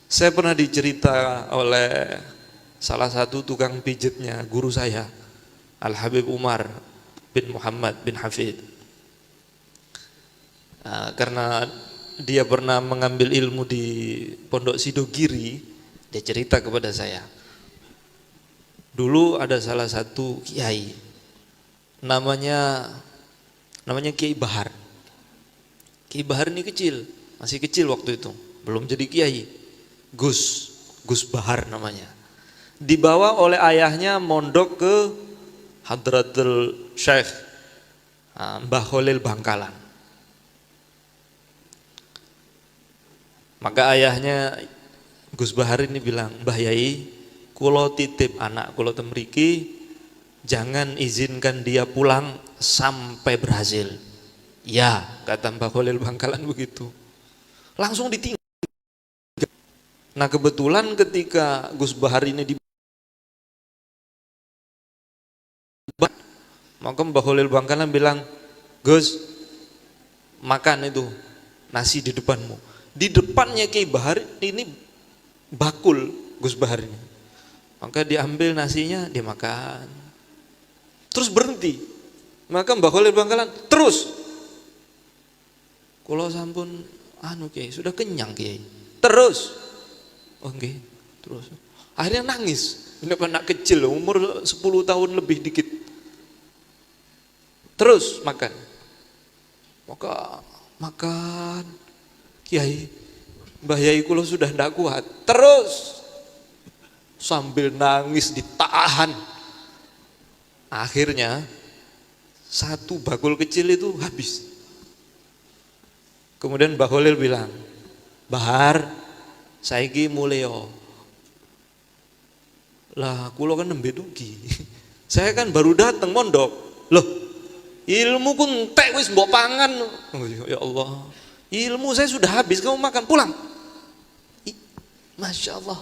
Saya pernah dicerita oleh salah satu tukang pijitnya guru saya, Al Habib Umar bin Muhammad bin Hafid. Karena dia pernah mengambil ilmu di Pondok Sidogiri, dia cerita kepada saya. Dulu ada salah satu kiai, namanya Kiai Bahar. Kiai Bahar ini kecil, masih kecil waktu itu, belum jadi kiai. Gus Bahar namanya. Dibawa oleh ayahnya mondok ke Hadratul Syekh Mbah Khalil Bangkalan. Maka ayahnya Gus Bahar ini bilang, "Mbah Yai, kulo titip anak kulo temriki, jangan izinkan dia pulang sampai berhasil." Ya, kata Mbah Khalil Bangkalan begitu. Langsung ditinggal. Nah kebetulan ketika Gus Bahar ini maka Mbah Khalil Bangkalan bilang, "Gus, makan itu nasi di depanmu." Di depannya Kiai Bahar ini bakul Gus Bahar ini. Maka diambil nasinya, dimakan. Terus berhenti. Maka Mbah Khalil Bangkalan, "Terus." Kalau sampun Kiai, sudah kenyang Kiai. "Terus." Oke, terus. Akhirnya nangis. Ini anak kecil, umur 10 tahun lebih dikit. Terus makan. Maka makan. "Kiai, Mbah Yai kulo sudah tidak kuat." Terus sambil nangis ditahan. Akhirnya satu bakul kecil itu habis. Kemudian Mbah Khalil bilang, "Bahar, saiki muleo." Lah kulo kan nembe dugi. Saya kan baru datang mondok. Loh, ilmu ku entek wis mbok pangan. Oh, ya Allah. Ilmu saya sudah habis, kamu makan, pulang. Masya Allah.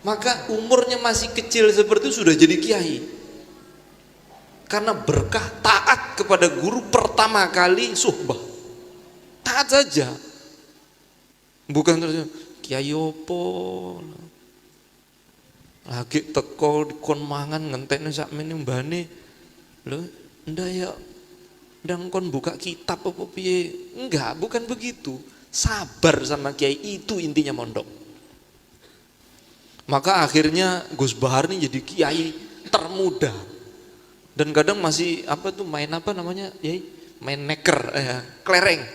Maka umurnya masih kecil seperti itu sudah jadi kiai. Karena berkah taat kepada guru pertama kali suhbah. Taat saja. Bukan terus kiai opo. Lagi teko dikon mangan ngenteni sakmene mbane. Lho, ndak ya ndang kon buka kitab apa piye? Enggak, bukan begitu. Sabar sama kiai, itu intinya mondok. Maka akhirnya Gus Bahar ini jadi kiai termuda. Dan kadang masih main apa namanya? Main neker, kelereng.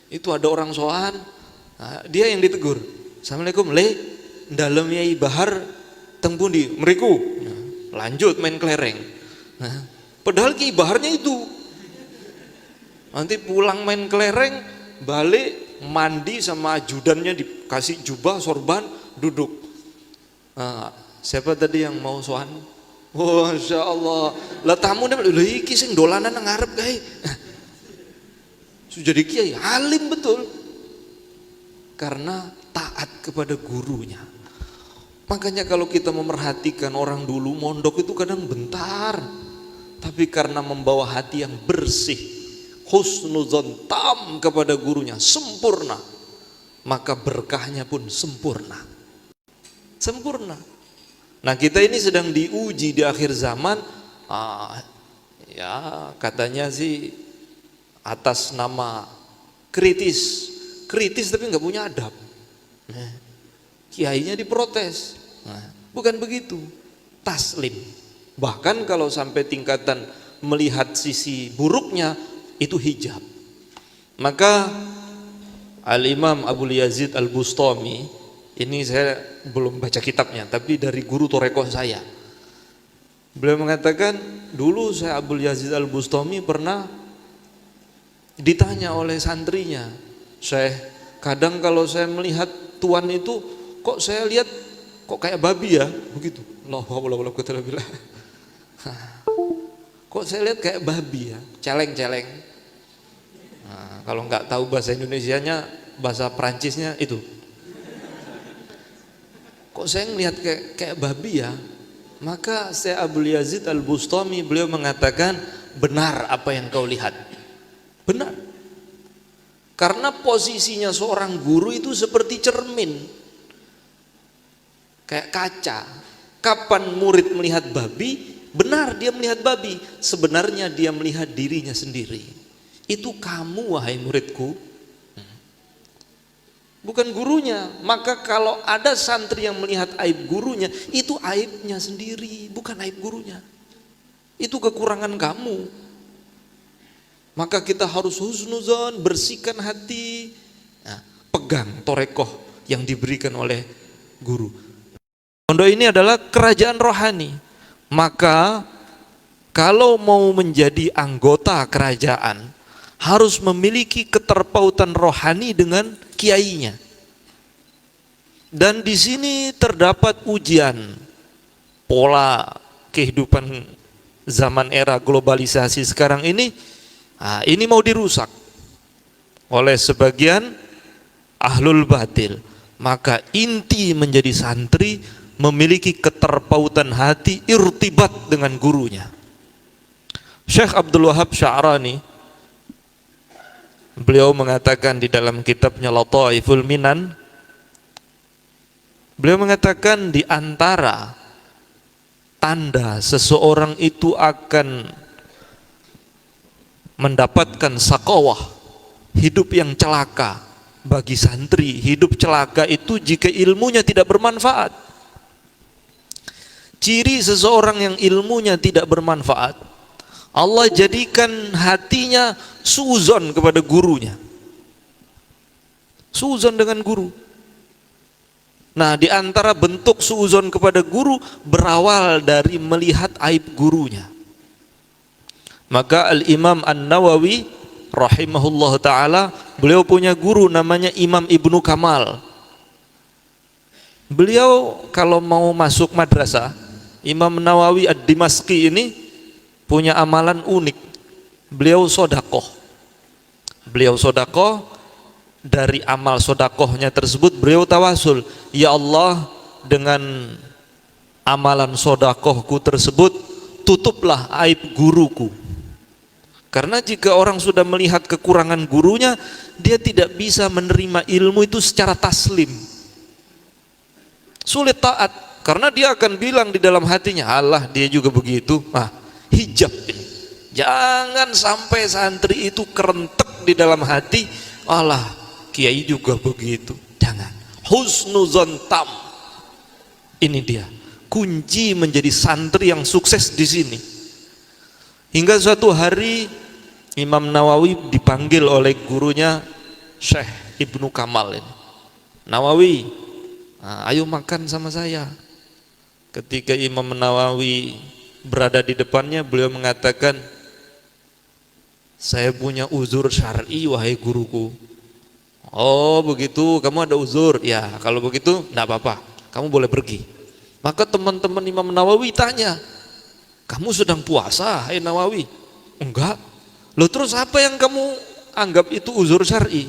Itu ada orang soan, dia yang ditegur. "Assalamualaikum, le, dalem Yai Bahar teng pundi?" "Mriku." Lanjut main kelereng. Padahal Kiai Baharnya itu. Nanti pulang main kelereng, balik mandi sama ajudannya, dikasih jubah sorban, duduk. Siapa tadi yang mau soan? Oh, Masya Allah. Lah tamu nih, lho iki sing dolanan nang ngarep kae. Sudah jadi kiai, alim betul. Karena taat kepada gurunya. Makanya kalau kita memerhatikan orang dulu mondok itu kadang bentar, tapi karena membawa hati yang bersih, husnuzon tam kepada gurunya, sempurna, maka berkahnya pun sempurna. Sempurna. Nah kita ini sedang diuji di akhir zaman, ya katanya sih atas nama kritis tapi nggak punya adab. Kiainya diprotes. Bukan begitu. Taslim. Bahkan kalau sampai tingkatan melihat sisi buruknya, itu hijab. Maka Al-Imam Abu Yazid Al-Bustami, ini saya belum baca kitabnya, tapi dari guru torekoh saya, beliau mengatakan, dulu saya Abu Yazid Al-Bustami pernah ditanya oleh santrinya, "Syekh, kadang kalau saya melihat tuan itu, kok saya lihat kok kayak babi ya?" Begitu. Kok saya lihat kayak babi ya, celeng-celeng. Kalau nggak tahu bahasa Indonesianya, bahasa Perancisnya itu. Kok saya ngelihat kayak babi ya? Maka saya Abu Yazid Al-Bustami, beliau mengatakan, "Benar apa yang kau lihat. Benar. Karena posisinya seorang guru itu seperti cermin, kayak kaca. Kapan murid melihat babi, benar dia melihat babi, sebenarnya dia melihat dirinya sendiri. Itu kamu wahai muridku, bukan gurunya. Maka kalau ada santri yang melihat aib gurunya, itu aibnya sendiri, bukan aib gurunya. Itu kekurangan kamu. Maka kita harus husnuzon, bersihkan hati, nah, pegang torekoh yang diberikan oleh guru. Pondok ini adalah kerajaan rohani. Maka kalau mau menjadi anggota kerajaan, harus memiliki keterpautan rohani dengan kiainya. Dan di sini terdapat ujian pola kehidupan zaman era globalisasi sekarang ini. Nah, ini mau dirusak oleh sebagian ahlul batil. Maka inti menjadi santri memiliki keterpautan hati, irtibat dengan gurunya. Syekh Abdul Wahab Sya'rani, beliau mengatakan di dalam kitabnya Lataiful Minan, beliau mengatakan di antara tanda seseorang itu akan mendapatkan sakawah, hidup yang celaka bagi santri, hidup celaka itu jika ilmunya tidak bermanfaat. Ciri seseorang yang ilmunya tidak bermanfaat, Allah jadikan hatinya suuzon kepada gurunya, suuzon dengan guru. Nah, di antara bentuk suuzon kepada guru berawal dari melihat aib gurunya. Maka Al-Imam An-Nawawi rahimahullah ta'ala, beliau punya guru namanya Imam Ibnu Kamal. Beliau kalau mau masuk madrasah, Imam Nawawi Ad-Dimashqi ini punya amalan unik. Beliau sodakoh. Beliau sodakoh, dari amal sodakohnya tersebut beliau tawasul, ya Allah, dengan amalan sodakohku tersebut tutuplah aib guruku. Karena jika orang sudah melihat kekurangan gurunya, dia tidak bisa menerima ilmu itu secara taslim, sulit taat. Karena dia akan bilang di dalam hatinya, Allah dia juga begitu. Nah, hijab ini. Jangan sampai santri itu kerentek di dalam hati, Allah kiai juga begitu. Jangan. Husnuzon tam. Ini dia kunci menjadi santri yang sukses di sini. Hingga suatu hari Imam Nawawi dipanggil oleh gurunya Syekh Ibnu Kamal ini. Nawawi, nah, ayo makan sama saya. Ketika Imam Nawawi berada di depannya, beliau mengatakan, saya punya uzur syar'i wahai guruku. Oh begitu, kamu ada uzur? Ya, kalau begitu enggak apa-apa, kamu boleh pergi. Maka teman-teman Imam Nawawi tanya, kamu sedang puasa hai Nawawi? Enggak. Loh terus apa yang kamu anggap itu uzur syar'i?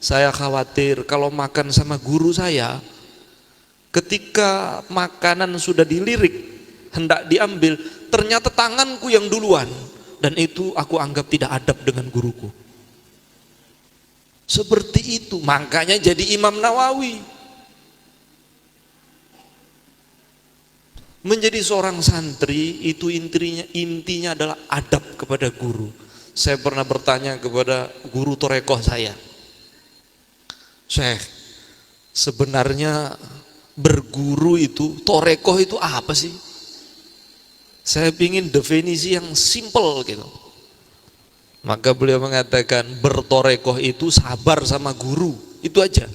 Saya khawatir kalau makan sama guru saya, ketika makanan sudah dilirik hendak diambil, ternyata tanganku yang duluan, dan itu aku anggap tidak adab dengan guruku. Seperti itu, makanya jadi Imam Nawawi. Menjadi seorang santri itu intinya adalah adab kepada guru. Saya pernah bertanya kepada guru torekoh saya, Syekh, sebenarnya berguru itu, torekoh itu apa sih? Saya ingin definisi yang simple gitu. Maka beliau mengatakan, bertorekoh itu sabar sama guru, itu aja.